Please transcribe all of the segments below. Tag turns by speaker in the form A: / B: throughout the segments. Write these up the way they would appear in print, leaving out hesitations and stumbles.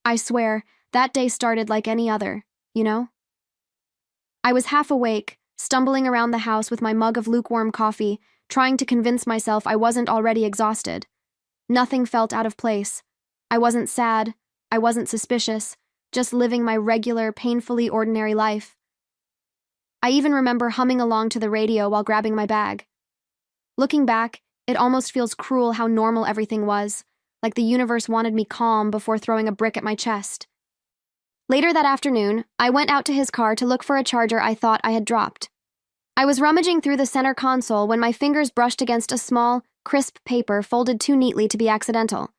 A: I swear, that day started like any other, you know? I was half awake, stumbling around the house with my mug of lukewarm coffee, trying to convince myself I wasn't already exhausted. Nothing felt out of place. I wasn't sad. I wasn't suspicious, just living my regular, painfully ordinary life. I even remember humming along to the radio while grabbing my bag. Looking back, it almost feels cruel how normal everything was, like the universe wanted me calm before throwing a brick at my chest. Later that afternoon, I went out to his car to look for a charger I thought I had dropped. I was rummaging through the center console when my fingers brushed against a small, crisp paper folded too neatly to be accidental.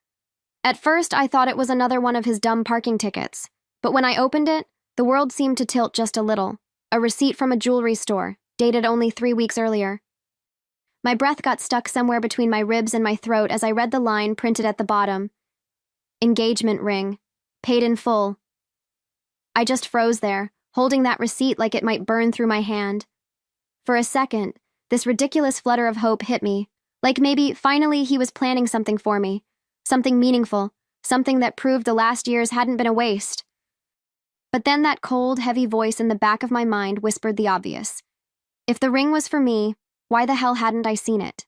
A: At first, I thought it was another one of his dumb parking tickets, but when I opened it, the world seemed to tilt just a little. A receipt from a jewelry store, dated only 3 weeks earlier. My breath got stuck somewhere between my ribs and my throat as I read the line printed at the bottom. Engagement ring. Paid in full. I just froze there, holding that receipt like it might burn through my hand. For a second, this ridiculous flutter of hope hit me, like maybe finally he was planning something for me, something meaningful, something that proved the last years hadn't been a waste. But then that cold, heavy voice in the back of my mind whispered the obvious. If the ring was for me, why the hell hadn't I seen it?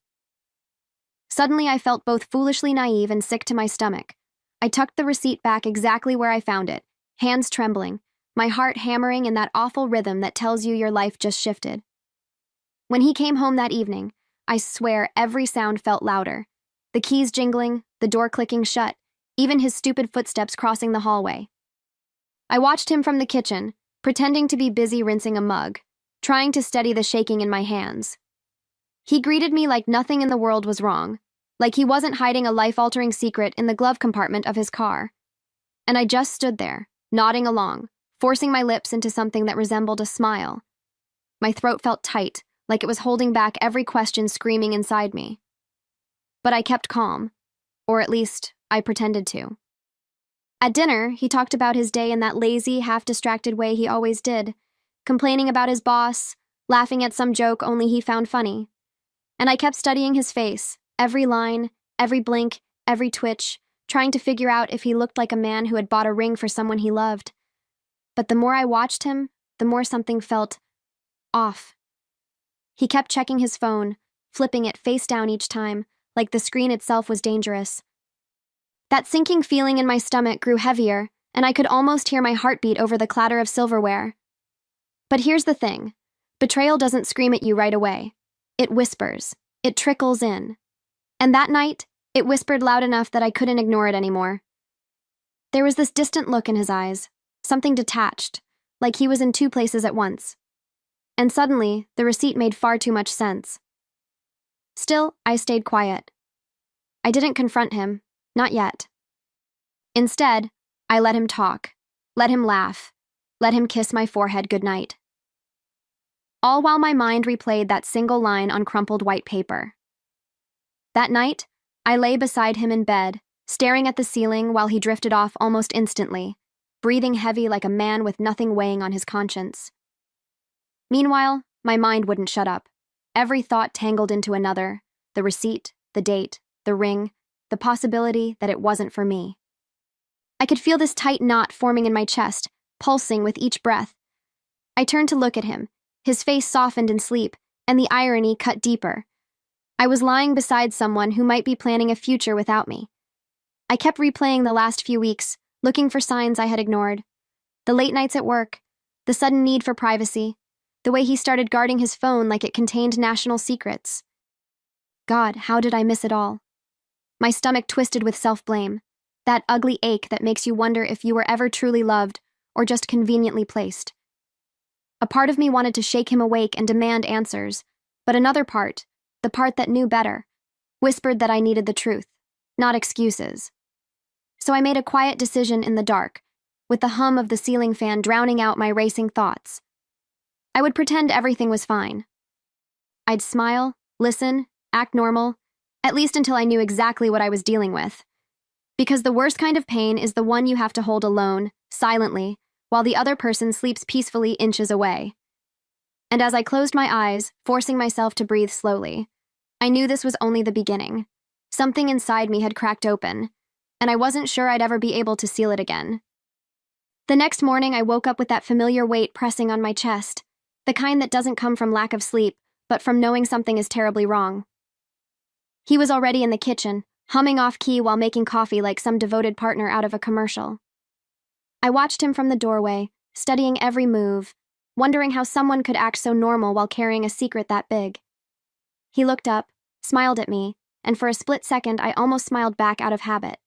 A: Suddenly I felt both foolishly naive and sick to my stomach. I tucked the receipt back exactly where I found it, hands trembling, my heart hammering in that awful rhythm that tells you your life just shifted. When he came home that evening, I swear every sound felt louder. The keys jingling, the door clicking shut, even his stupid footsteps crossing the hallway. I watched him from the kitchen, pretending to be busy rinsing a mug, trying to steady the shaking in my hands. He greeted me like nothing in the world was wrong, like he wasn't hiding a life-altering secret in the glove compartment of his car. And I just stood there, nodding along, forcing my lips into something that resembled a smile. My throat felt tight, like it was holding back every question screaming inside me. But I kept calm, or at least, I pretended to. At dinner, he talked about his day in that lazy, half-distracted way he always did, complaining about his boss, laughing at some joke only he found funny. And I kept studying his face, every line, every blink, every twitch, trying to figure out if he looked like a man who had bought a ring for someone he loved. But the more I watched him, the more something felt off. He kept checking his phone, flipping it face down each time, like the screen itself was dangerous. That sinking feeling in my stomach grew heavier, and I could almost hear my heartbeat over the clatter of silverware. But here's the thing. Betrayal doesn't scream at you right away. It whispers. It trickles in. And that night, it whispered loud enough that I couldn't ignore it anymore. There was this distant look in his eyes, something detached, like he was in two places at once. And suddenly, the receipt made far too much sense. Still, I stayed quiet. I didn't confront him. Not yet. Instead, I let him talk, let him laugh, let him kiss my forehead goodnight. All while my mind replayed that single line on crumpled white paper. That night, I lay beside him in bed, staring at the ceiling while he drifted off almost instantly, breathing heavy like a man with nothing weighing on his conscience. Meanwhile, my mind wouldn't shut up. Every thought tangled into another, the receipt, the date, the ring, the possibility that it wasn't for me. I could feel this tight knot forming in my chest, pulsing with each breath. I turned to look at him, his face softened in sleep, and the irony cut deeper. I was lying beside someone who might be planning a future without me. I kept replaying the last few weeks, looking for signs I had ignored. The late nights at work, the sudden need for privacy, the way he started guarding his phone like it contained national secrets. God, how did I miss it all? My stomach twisted with self-blame, that ugly ache that makes you wonder if you were ever truly loved or just conveniently placed. A part of me wanted to shake him awake and demand answers, but another part, the part that knew better, whispered that I needed the truth, not excuses. So I made a quiet decision in the dark, with the hum of the ceiling fan drowning out my racing thoughts. I would pretend everything was fine. I'd smile, listen, act normal, at least until I knew exactly what I was dealing with. Because the worst kind of pain is the one you have to hold alone, silently, while the other person sleeps peacefully inches away. And as I closed my eyes, forcing myself to breathe slowly, I knew this was only the beginning. Something inside me had cracked open, and I wasn't sure I'd ever be able to seal it again. The next morning, I woke up with that familiar weight pressing on my chest, the kind that doesn't come from lack of sleep, but from knowing something is terribly wrong. He was already in the kitchen, humming off-key while making coffee like some devoted partner out of a commercial. I watched him from the doorway, studying every move, wondering how someone could act so normal while carrying a secret that big. He looked up, smiled at me, and for a split second I almost smiled back out of habit.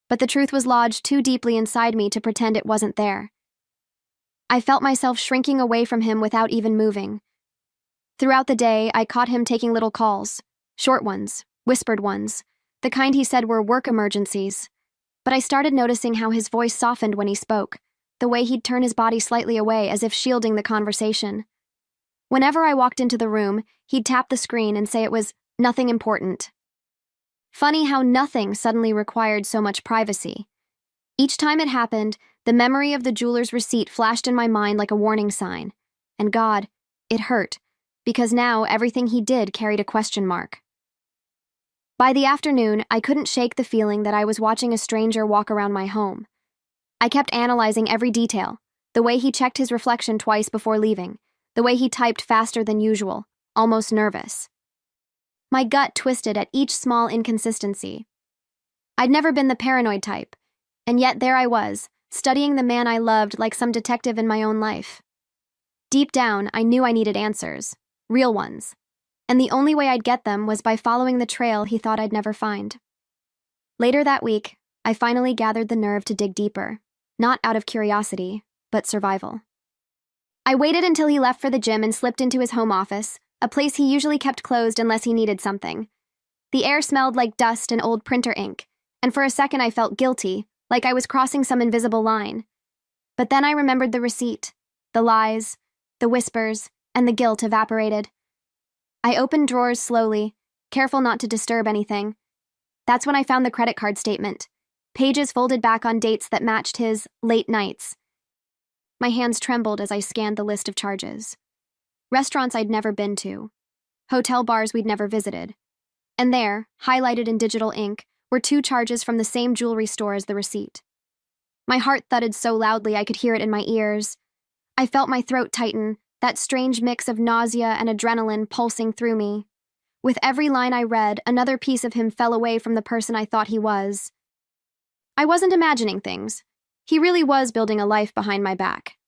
A: But the truth was lodged too deeply inside me to pretend it wasn't there. I felt myself shrinking away from him without even moving. Throughout the day, I caught him taking little calls, short ones, whispered ones, the kind he said were work emergencies. But I started noticing how his voice softened when he spoke, the way he'd turn his body slightly away as if shielding the conversation. Whenever I walked into the room, he'd tap the screen and say it was nothing important. Funny how nothing suddenly required so much privacy. Each time it happened, the memory of the jeweler's receipt flashed in my mind like a warning sign. And God, it hurt, because now everything he did carried a question mark. By the afternoon, I couldn't shake the feeling that I was watching a stranger walk around my home. I kept analyzing every detail, the way he checked his reflection twice before leaving, the way he typed faster than usual, almost nervous. My gut twisted at each small inconsistency. I'd never been the paranoid type, and yet there I was, studying the man I loved like some detective in my own life. Deep down, I knew I needed answers, real ones, and the only way I'd get them was by following the trail he thought I'd never find. Later that week, I finally gathered the nerve to dig deeper, not out of curiosity, but survival. I waited until he left for the gym and slipped into his home office, a place he usually kept closed unless he needed something. The air smelled like dust and old printer ink, and for a second I felt guilty, like I was crossing some invisible line. But then I remembered the receipt, the lies, the whispers, and the guilt evaporated. I opened drawers slowly, careful not to disturb anything. That's when I found the credit card statement, pages folded back on dates that matched his late nights. My hands trembled as I scanned the list of charges. Restaurants I'd never been to, hotel bars we'd never visited. And there, highlighted in digital ink, were 2 charges from the same jewelry store as the receipt. My heart thudded so loudly I could hear it in my ears. I felt my throat tighten, that strange mix of nausea and adrenaline pulsing through me. With every line I read, another piece of him fell away from the person I thought he was. I wasn't imagining things. He really was building a life behind my back.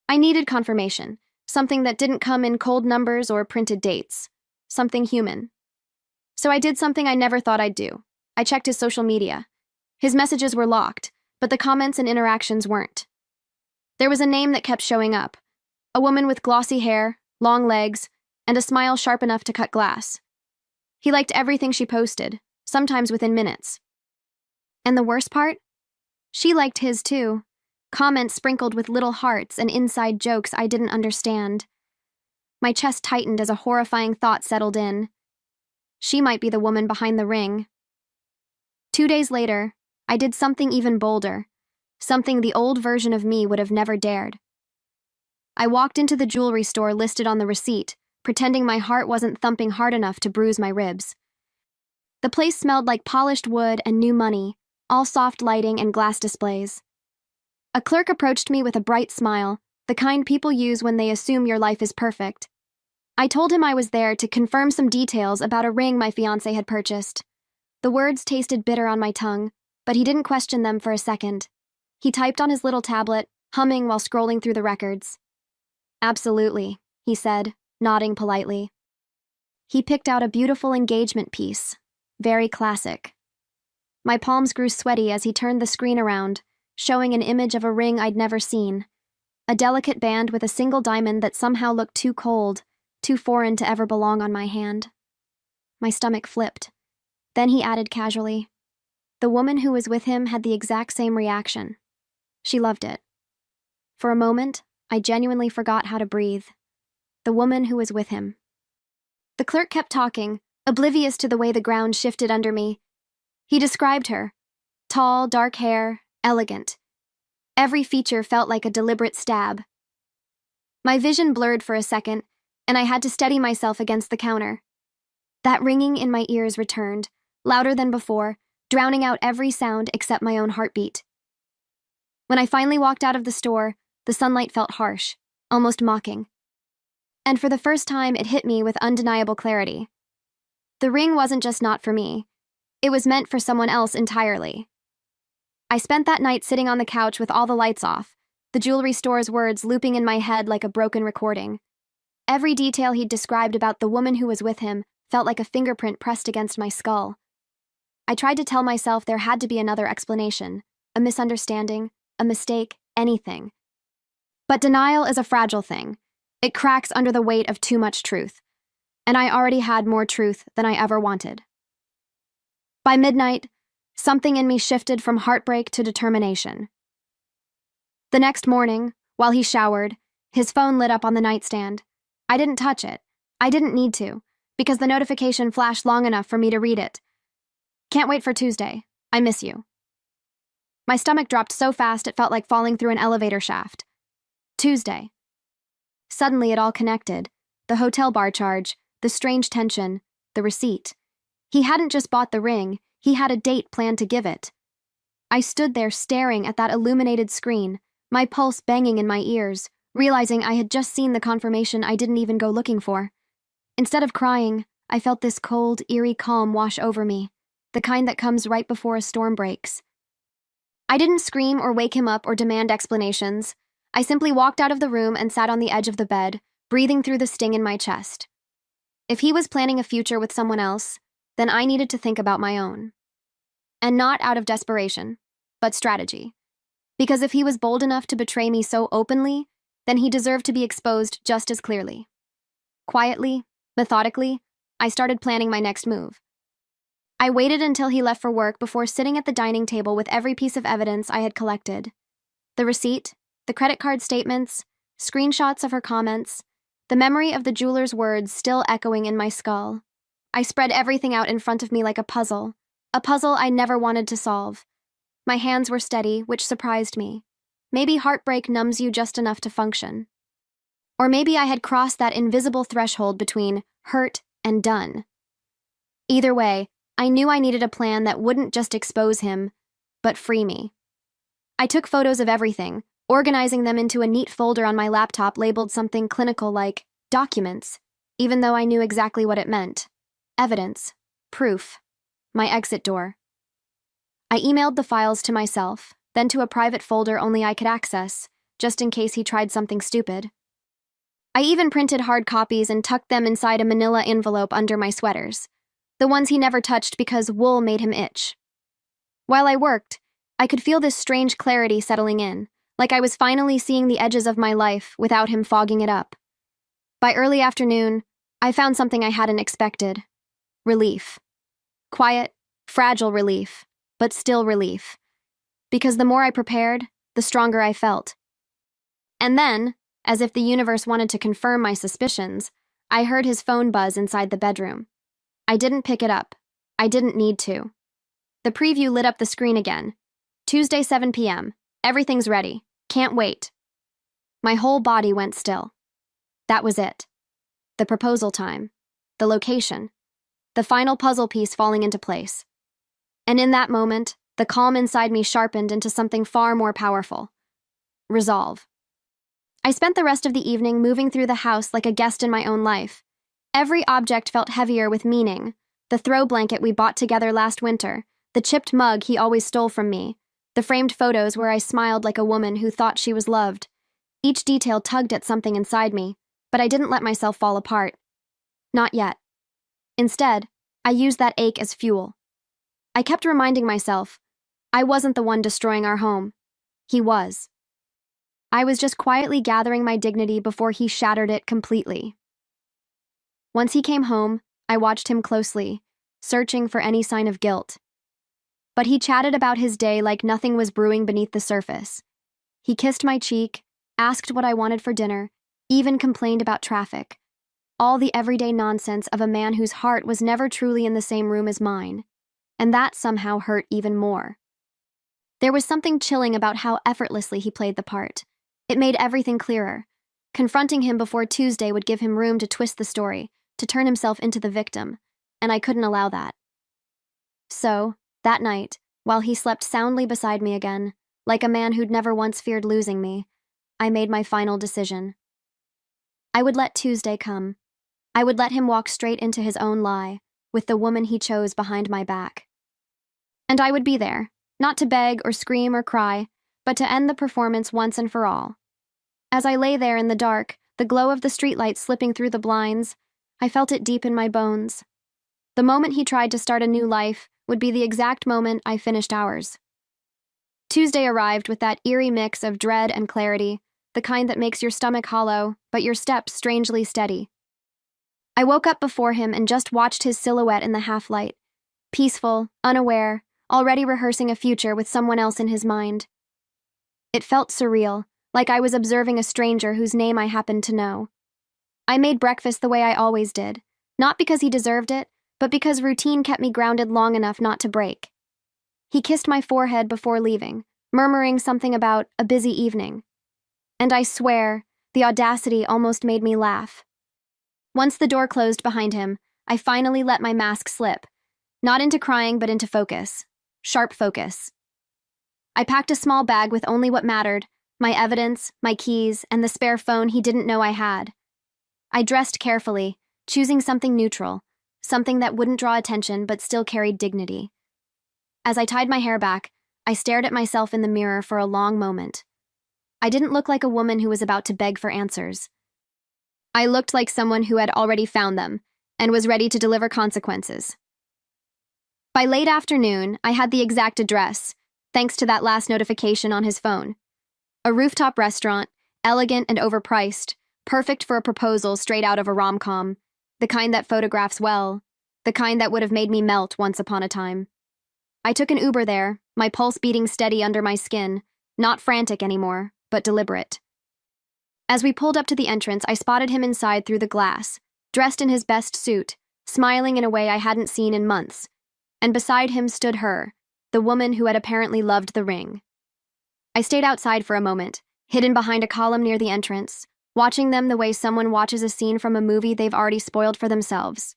A: I needed confirmation, something that didn't come in cold numbers or printed dates, something human. So I did something I never thought I'd do. I checked his social media. His messages were locked, but the comments and interactions weren't. There was a name that kept showing up, a woman with glossy hair, long legs, and a smile sharp enough to cut glass. He liked everything she posted, sometimes within minutes. And the worst part? She liked his too, comments sprinkled with little hearts and inside jokes I didn't understand. My chest tightened as a horrifying thought settled in. She might be the woman behind the ring. 2 days later, I did something even bolder, something the old version of me would have never dared. I walked into the jewelry store listed on the receipt, pretending my heart wasn't thumping hard enough to bruise my ribs. The place smelled like polished wood and new money, all soft lighting and glass displays. A clerk approached me with a bright smile, the kind people use when they assume your life is perfect. I told him I was there to confirm some details about a ring my fiancé had purchased. The words tasted bitter on my tongue, but he didn't question them for a second. He typed on his little tablet, humming while scrolling through the records. "Absolutely," he said, nodding politely. He picked out a beautiful engagement piece, very classic. My palms grew sweaty as he turned the screen around, showing an image of a ring I'd never seen. A delicate band with a single diamond that somehow looked too cold, too foreign to ever belong on my hand. My stomach flipped. Then he added casually, "The woman who was with him had the exact same reaction. She loved it." For a moment, I genuinely forgot how to breathe. The woman who was with him. The clerk kept talking, oblivious to the way the ground shifted under me. He described her. Tall, dark hair, elegant. Every feature felt like a deliberate stab. My vision blurred for a second, and I had to steady myself against the counter. That ringing in my ears returned, louder than before, drowning out every sound except my own heartbeat. When I finally walked out of the store, the sunlight felt harsh, almost mocking. And for the first time, it hit me with undeniable clarity. The ring wasn't just not for me. It was meant for someone else entirely. I spent that night sitting on the couch with all the lights off, the jewelry store's words looping in my head like a broken recording. Every detail he'd described about the woman who was with him felt like a fingerprint pressed against my skull. I tried to tell myself there had to be another explanation, a misunderstanding, a mistake, anything. But denial is a fragile thing. It cracks under the weight of too much truth, and I already had more truth than I ever wanted. By midnight, something in me shifted from heartbreak to determination. The next morning, while he showered, his phone lit up on the nightstand. I didn't touch it. I didn't need to, because the notification flashed long enough for me to read it. Can't wait for Tuesday. I miss you. My stomach dropped so fast it felt like falling through an elevator shaft. Tuesday. Suddenly it all connected. The hotel bar charge, the strange tension, the receipt. He hadn't just bought the ring, he had a date planned to give it. I stood there staring at that illuminated screen, my pulse banging in my ears, realizing I had just seen the confirmation I didn't even go looking for. Instead of crying, I felt this cold, eerie calm wash over me, the kind that comes right before a storm breaks. I didn't scream or wake him up or demand explanations. I simply walked out of the room and sat on the edge of the bed, breathing through the sting in my chest. If he was planning a future with someone else, then I needed to think about my own. And not out of desperation, but strategy. Because if he was bold enough to betray me so openly, then he deserved to be exposed just as clearly. Quietly, methodically, I started planning my next move. I waited until he left for work before sitting at the dining table with every piece of evidence I had collected. The receipt, the credit card statements, screenshots of her comments, the memory of the jeweler's words still echoing in my skull. I spread everything out in front of me like a puzzle I never wanted to solve. My hands were steady, which surprised me. Maybe heartbreak numbs you just enough to function. Or maybe I had crossed that invisible threshold between hurt and done. Either way, I knew I needed a plan that wouldn't just expose him, but free me. I took photos of everything, organizing them into a neat folder on my laptop labeled something clinical like documents, even though I knew exactly what it meant. Evidence, proof, my exit door. I emailed the files to myself, then to a private folder only I could access, just in case he tried something stupid. I even printed hard copies and tucked them inside a manila envelope under my sweaters, the ones he never touched because wool made him itch. While I worked, I could feel this strange clarity settling in, like I was finally seeing the edges of my life without him fogging it up. By early afternoon, I found something I hadn't expected. Relief. Quiet, fragile relief, but still relief. Because the more I prepared, the stronger I felt. And then, as if the universe wanted to confirm my suspicions, I heard his phone buzz inside the bedroom. I didn't pick it up. I didn't need to. The preview lit up the screen again. Tuesday, 7 p.m. Everything's ready. Can't wait. My whole body went still. That was it. The proposal time. The location. The final puzzle piece falling into place. And in that moment, the calm inside me sharpened into something far more powerful. Resolve. I spent the rest of the evening moving through the house like a guest in my own life. Every object felt heavier with meaning. The throw blanket we bought together last winter, the chipped mug he always stole from me, the framed photos where I smiled like a woman who thought she was loved. Each detail tugged at something inside me, but I didn't let myself fall apart. Not yet. Instead, I used that ache as fuel. I kept reminding myself, I wasn't the one destroying our home. He was. I was just quietly gathering my dignity before he shattered it completely. Once he came home, I watched him closely, searching for any sign of guilt. But he chatted about his day like nothing was brewing beneath the surface. He kissed my cheek, asked what I wanted for dinner, even complained about traffic. All the everyday nonsense of a man whose heart was never truly in the same room as mine. And that somehow hurt even more. There was something chilling about how effortlessly he played the part. It made everything clearer. Confronting him before Tuesday would give him room to twist the story, to turn himself into the victim, and I couldn't allow that. So, that night, while he slept soundly beside me again, like a man who'd never once feared losing me, I made my final decision. I would let Tuesday come. I would let him walk straight into his own lie, with the woman he chose behind my back. And I would be there, not to beg or scream or cry, but to end the performance once and for all. As I lay there in the dark, the glow of the streetlight slipping through the blinds, I felt it deep in my bones. The moment he tried to start a new life would be the exact moment I finished ours. Tuesday arrived with that eerie mix of dread and clarity, the kind that makes your stomach hollow, but your steps strangely steady. I woke up before him and just watched his silhouette in the half-light, peaceful, unaware, already rehearsing a future with someone else in his mind. It felt surreal, like I was observing a stranger whose name I happened to know. I made breakfast the way I always did, not because he deserved it, but because routine kept me grounded long enough not to break. He kissed my forehead before leaving, murmuring something about a busy evening. And I swear, the audacity almost made me laugh. Once the door closed behind him, I finally let my mask slip, not into crying but into focus. Sharp focus. I packed a small bag with only what mattered, my evidence, my keys, and the spare phone he didn't know I had. I dressed carefully, choosing something neutral, something that wouldn't draw attention but still carried dignity. As I tied my hair back, I stared at myself in the mirror for a long moment. I didn't look like a woman who was about to beg for answers. I looked like someone who had already found them and was ready to deliver consequences. By late afternoon, I had the exact address, thanks to that last notification on his phone. A rooftop restaurant, elegant and overpriced, perfect for a proposal straight out of a rom-com, the kind that photographs well, the kind that would have made me melt once upon a time. I took an Uber there, my pulse beating steady under my skin, not frantic anymore, but deliberate. As we pulled up to the entrance, I spotted him inside through the glass, dressed in his best suit, smiling in a way I hadn't seen in months, and beside him stood her, the woman who had apparently loved the ring. I stayed outside for a moment, hidden behind a column near the entrance, watching them the way someone watches a scene from a movie they've already spoiled for themselves.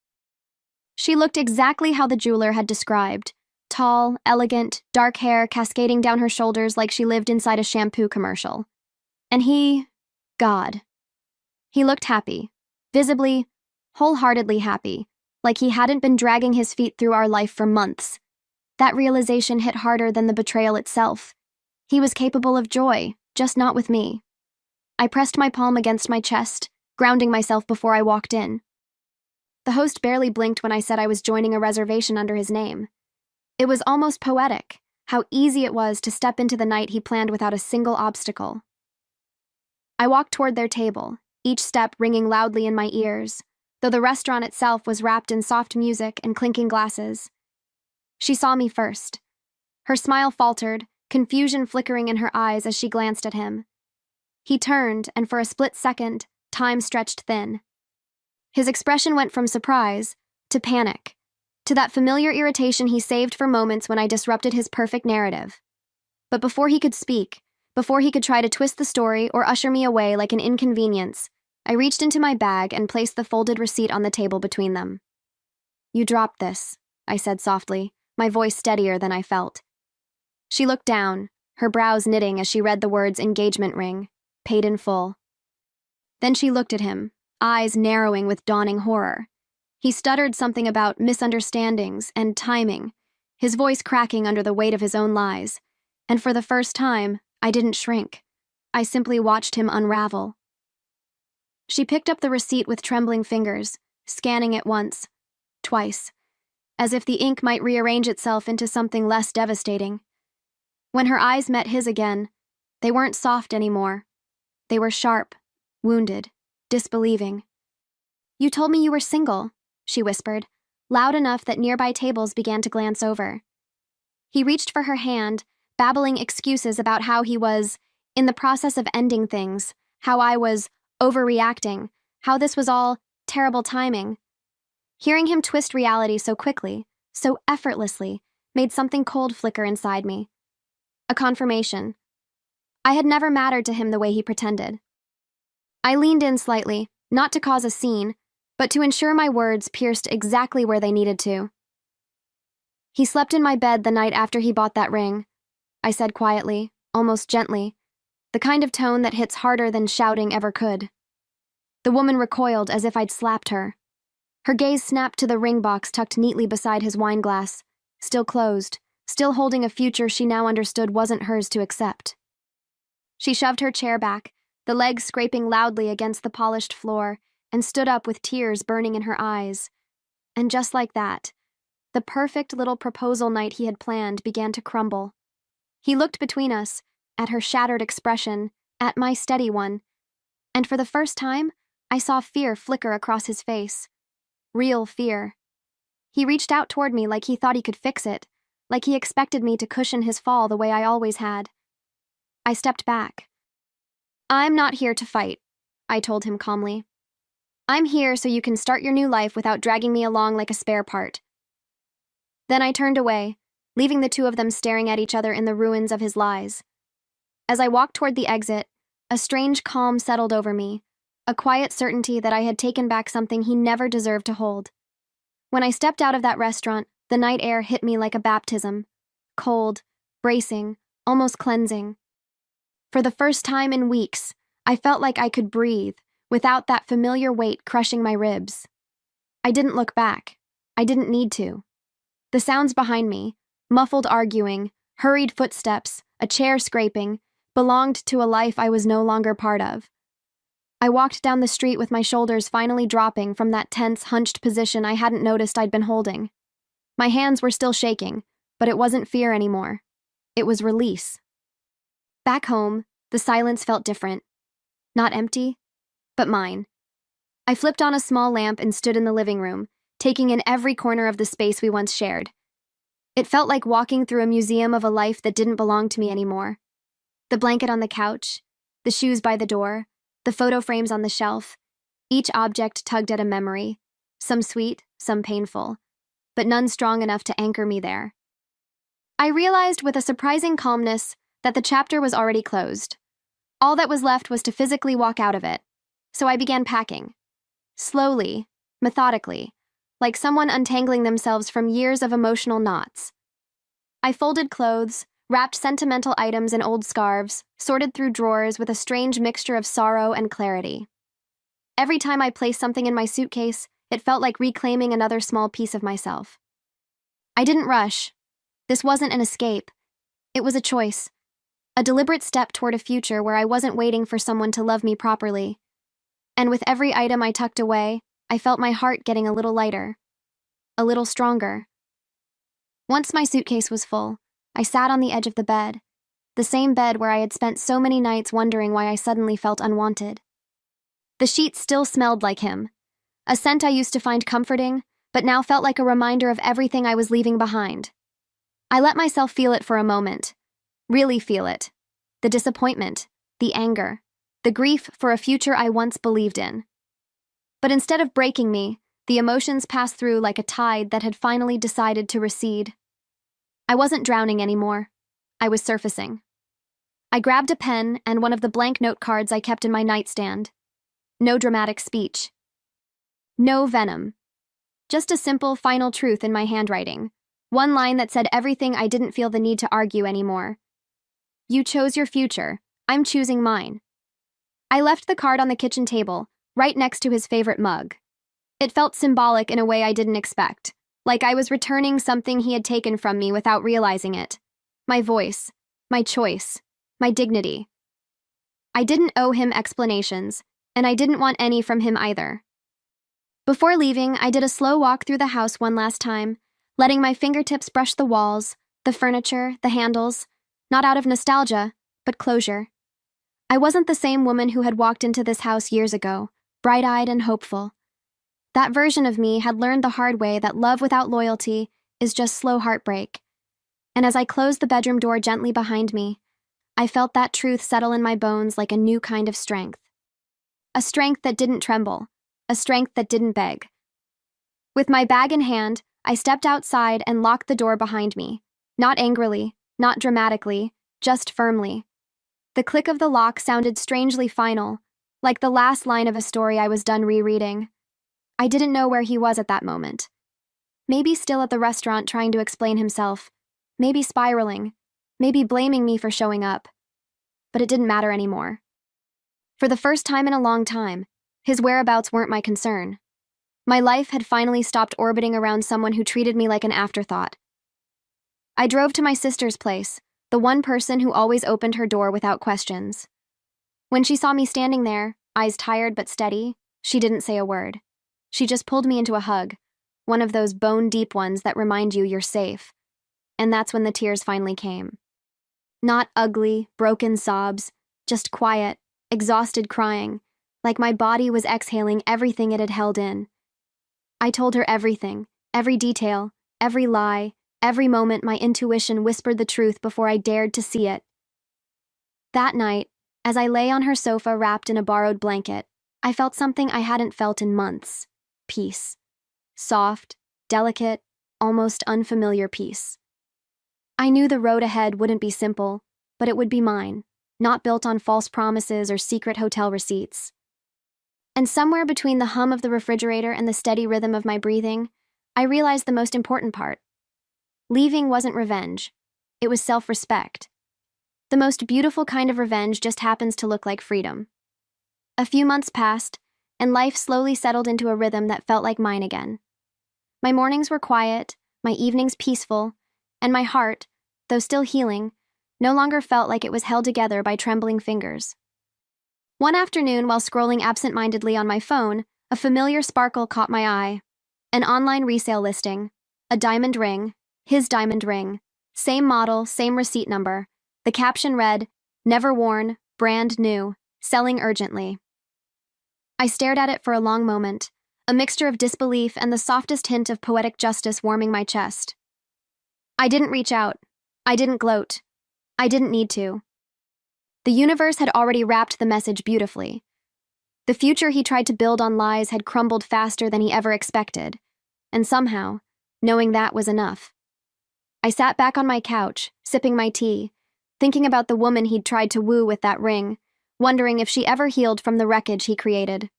A: She looked exactly how the jeweler had described. Tall, elegant, dark hair cascading down her shoulders like she lived inside a shampoo commercial. And God. He looked happy, visibly, wholeheartedly happy, like he hadn't been dragging his feet through our life for months. That realization hit harder than the betrayal itself. He was capable of joy, just not with me. I pressed my palm against my chest, grounding myself before I walked in. The host barely blinked when I said I was joining a reservation under his name. It was almost poetic, how easy it was to step into the night he planned without a single obstacle. I walked toward their table, each step ringing loudly in my ears, though the restaurant itself was wrapped in soft music and clinking glasses. She saw me first. Her smile faltered, confusion flickering in her eyes as she glanced at him. He turned, and for a split second, time stretched thin. His expression went from surprise to panic, to that familiar irritation he saved for moments when I disrupted his perfect narrative. But before he could speak, before he could try to twist the story or usher me away like an inconvenience, I reached into my bag and placed the folded receipt on the table between them. "You dropped this," I said softly, my voice steadier than I felt. She looked down, her brows knitting as she read the words engagement ring, paid in full. Then she looked at him, eyes narrowing with dawning horror. He stuttered something about misunderstandings and timing, his voice cracking under the weight of his own lies, and for the first time, I didn't shrink. I simply watched him unravel. She picked up the receipt with trembling fingers, scanning it once, twice, as if the ink might rearrange itself into something less devastating. When her eyes met his again, they weren't soft anymore. They were sharp, wounded, disbelieving. "You told me you were single," she whispered, loud enough that nearby tables began to glance over. He reached for her hand, babbling excuses about how he was in the process of ending things, how I was overreacting, how this was all terrible timing. Hearing him twist reality so quickly, so effortlessly, made something cold flicker inside me. A confirmation. I had never mattered to him the way he pretended. I leaned in slightly, not to cause a scene, but to ensure my words pierced exactly where they needed to. "He slept in my bed the night after he bought that ring," I said quietly, almost gently, the kind of tone that hits harder than shouting ever could. The woman recoiled as if I'd slapped her. Her gaze snapped to the ring box tucked neatly beside his wine glass, still closed, still holding a future she now understood wasn't hers to accept. She shoved her chair back, the legs scraping loudly against the polished floor, and stood up with tears burning in her eyes. And just like that, the perfect little proposal night he had planned began to crumble. He looked between us, at her shattered expression, at my steady one, and for the first time, I saw fear flicker across his face. Real fear. He reached out toward me like he thought he could fix it, like he expected me to cushion his fall the way I always had. I stepped back. "I'm not here to fight," I told him calmly. "I'm here so you can start your new life without dragging me along like a spare part." Then I turned away, leaving the two of them staring at each other in the ruins of his lies. As I walked toward the exit, a strange calm settled over me, a quiet certainty that I had taken back something he never deserved to hold. When I stepped out of that restaurant, the night air hit me like a baptism. Cold, bracing, almost cleansing. For the first time in weeks, I felt like I could breathe, without that familiar weight crushing my ribs. I didn't look back. I didn't need to. The sounds behind me, muffled arguing, hurried footsteps, a chair scraping, belonged to a life I was no longer part of. I walked down the street with my shoulders finally dropping from that tense, hunched position I hadn't noticed I'd been holding. My hands were still shaking, but it wasn't fear anymore. It was release. Back home, the silence felt different. Not empty, but mine. I flipped on a small lamp and stood in the living room, taking in every corner of the space we once shared. It felt like walking through a museum of a life that didn't belong to me anymore. The blanket on the couch, the shoes by the door, the photo frames on the shelf, each object tugged at a memory, some sweet, some painful, but none strong enough to anchor me there. I realized with a surprising calmness that the chapter was already closed. All that was left was to physically walk out of it, so I began packing. Slowly, methodically, like someone untangling themselves from years of emotional knots. I folded clothes, wrapped sentimental items in old scarves, sorted through drawers with a strange mixture of sorrow and clarity. Every time I placed something in my suitcase, it felt like reclaiming another small piece of myself. I didn't rush. This wasn't an escape. It was a choice. A deliberate step toward a future where I wasn't waiting for someone to love me properly. And with every item I tucked away, I felt my heart getting a little lighter. A little stronger. Once my suitcase was full, I sat on the edge of the bed, the same bed where I had spent so many nights wondering why I suddenly felt unwanted. The sheets still smelled like him, a scent I used to find comforting, but now felt like a reminder of everything I was leaving behind. I let myself feel it for a moment, really feel it. The disappointment, the anger, the grief for a future I once believed in. But instead of breaking me, the emotions passed through like a tide that had finally decided to recede. I wasn't drowning anymore. I was surfacing. I grabbed a pen and one of the blank note cards I kept in my nightstand. No dramatic speech. No venom. Just a simple final truth in my handwriting. One line that said everything I didn't feel the need to argue anymore. You chose your future. I'm choosing mine. I left the card on the kitchen table, right next to his favorite mug. It felt symbolic in a way I didn't expect, like I was returning something he had taken from me without realizing it. My voice, my choice, my dignity. I didn't owe him explanations, and I didn't want any from him either. Before leaving, I did a slow walk through the house one last time, letting my fingertips brush the walls, the furniture, the handles, not out of nostalgia, but closure. I wasn't the same woman who had walked into this house years ago, bright-eyed and hopeful. That version of me had learned the hard way that love without loyalty is just slow heartbreak. And as I closed the bedroom door gently behind me, I felt that truth settle in my bones like a new kind of strength. A strength that didn't tremble, a strength that didn't beg. With my bag in hand, I stepped outside and locked the door behind me, not angrily, not dramatically, just firmly. The click of the lock sounded strangely final, like the last line of a story I was done rereading. I didn't know where he was at that moment. Maybe still at the restaurant trying to explain himself, maybe spiraling, maybe blaming me for showing up. but it didn't matter anymore. For the first time in a long time, his whereabouts weren't my concern. My life had finally stopped orbiting around someone who treated me like an afterthought. I drove to my sister's place, the one person who always opened her door without questions. When she saw me standing there, eyes tired but steady, she didn't say a word. She just pulled me into a hug, one of those bone-deep ones that remind you you're safe. And that's when the tears finally came. Not ugly, broken sobs, just quiet, exhausted crying, like my body was exhaling everything it had held in. I told her everything, every detail, every lie, every moment my intuition whispered the truth before I dared to see it. That night, as I lay on her sofa wrapped in a borrowed blanket, I felt something I hadn't felt in months. Peace. Soft, delicate, almost unfamiliar peace. I knew the road ahead wouldn't be simple, but it would be mine, not built on false promises or secret hotel receipts. And somewhere between the hum of the refrigerator and the steady rhythm of my breathing, I realized the most important part. Leaving wasn't revenge. It was self-respect. The most beautiful kind of revenge just happens to look like freedom. A few months passed, and life slowly settled into a rhythm that felt like mine again. My mornings were quiet, my evenings peaceful, and my heart, though still healing, no longer felt like it was held together by trembling fingers. One afternoon, while scrolling absent-mindedly on my phone, a familiar sparkle caught my eye. An online resale listing. A diamond ring. His diamond ring. Same model, same receipt number. The caption read, "Never worn, brand new, selling urgently." I stared at it for a long moment, a mixture of disbelief and the softest hint of poetic justice warming my chest. I didn't reach out. I didn't gloat. I didn't need to. The universe had already wrapped the message beautifully. The future he tried to build on lies had crumbled faster than he ever expected, and somehow, knowing that was enough. I sat back on my couch, sipping my tea, thinking about the woman he'd tried to woo with that ring, wondering if she ever healed from the wreckage he created.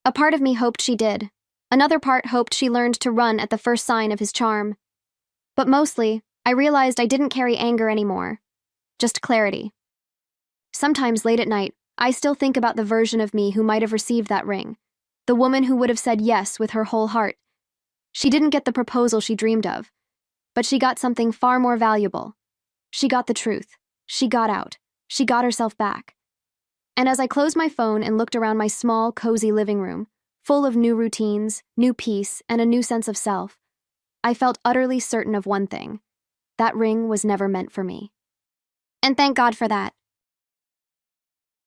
A: A part of me hoped she did. Another part hoped she learned to run at the first sign of his charm. But mostly, I realized I didn't carry anger anymore. Just clarity. Sometimes late at night, I still think about the version of me who might have received that ring. The woman who would have said yes with her whole heart. She didn't get the proposal she dreamed of, but she got something far more valuable. She got the truth. She got out. She got herself back. And as I closed my phone and looked around my small, cozy living room, full of new routines, new peace, and a new sense of self, I felt utterly certain of one thing. That ring was never meant for me. And thank God for that.